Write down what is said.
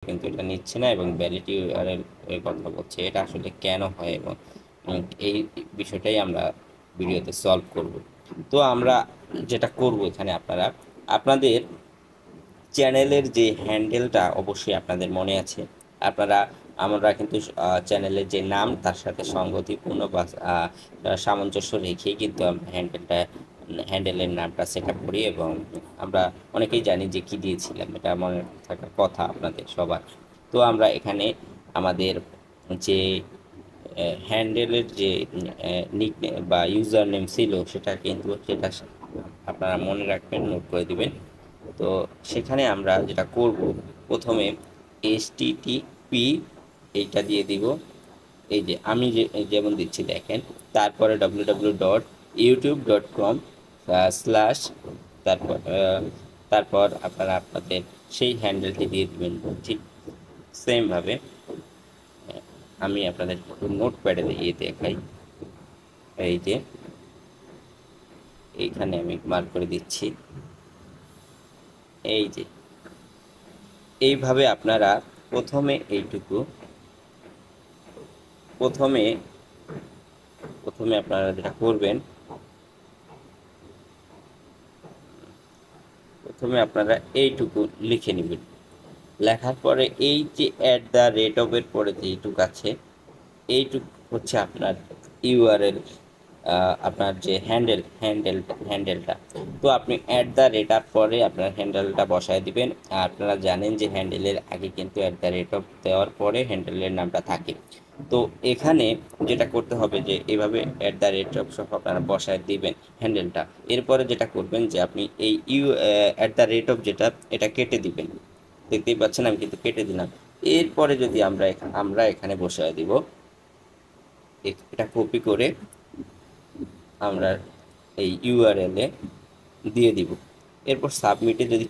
কিন্তু এটা নিচ্ছে না এবং ভ্যালিড ইউআরএল এর কথা বলছে। এটা আসলে কেন হয় এবং এই বিষয়টাই আমরা ভিডিওতে সলভ করব। তো আমরা যেটা করব এখানে আপনাদের চ্যানেলের যে হ্যান্ডেলটা অবশ্যই আপনাদের মনে আছে। আপনারা আমরা কিন্তু চ্যানেলের যে নাম তার সাথে সঙ্গতিপূর্ণ বা সামঞ্জস্য রেখেই কিন্তু আমরা হ্যান্ডেলের নামটা সেট আপ করি এবং আমরা অনেকেই জানি যে কী দিয়েছিলাম, এটা মনে থাকার কথা আপনাদের সবার। তো আমরা এখানে আমাদের যে হ্যান্ডেলের যে নিক বা ইউজার নেম ছিল সেটা আপনারা মনে রাখবেন, নোট করে দিবেন। তো সেখানে আমরা যেটা করব, প্রথমে HTTP এইটা দিয়ে দিব, এই যে আমি যেমন দিচ্ছি দেখেন। তারপরে www.youtube.com স্ল্যাশ তারপর আপনারা আপনাদের সেই হ্যান্ডেলটি দিয়ে দিবেন। ঠিক সেমভাবে আমি আপনাদের নোটপ্যাডে দিয়ে দেখাই। এই যে এইখানে আমি মার্ক করে দিচ্ছি। এই যে এইভাবে আপনারা প্রথমে প্রথমে প্রথমে আপনারা যেটা করবেন, প্রথমে আপনারা এইটুকু লিখে নেবেন। লেখার পরে এই যে @ এর পরে যে এইটুকু আছে, এইটুকু হচ্ছে আপনার ইউআরএল, আপনার যে হ্যান্ডেলটা। তো আপনি @ পরে আপনার হ্যান্ডেলটা বসায় দিবেন। আর আপনারা জানেন যে হ্যান্ডেলের আগে কিন্তু @ দেওয়ার পরে হ্যান্ডেলের নামটা থাকে। তো এখানে যেটা করতে হবে যে এভাবে @ সহ আপনারা বসায় দিবেন হ্যান্ডেলটা। এরপরে যেটা করবেন যে আপনি এই যেটা এটা কেটে দিবেন। দেখতেই পাচ্ছেন আমি কিন্তু কেটে দিলাম। এরপরে যদি আমরা এখানে বসায় দিব, এটা কপি করে আমরা এই ইউআরএল এ দিয়ে দিব। এরপর সাবমিটে যদি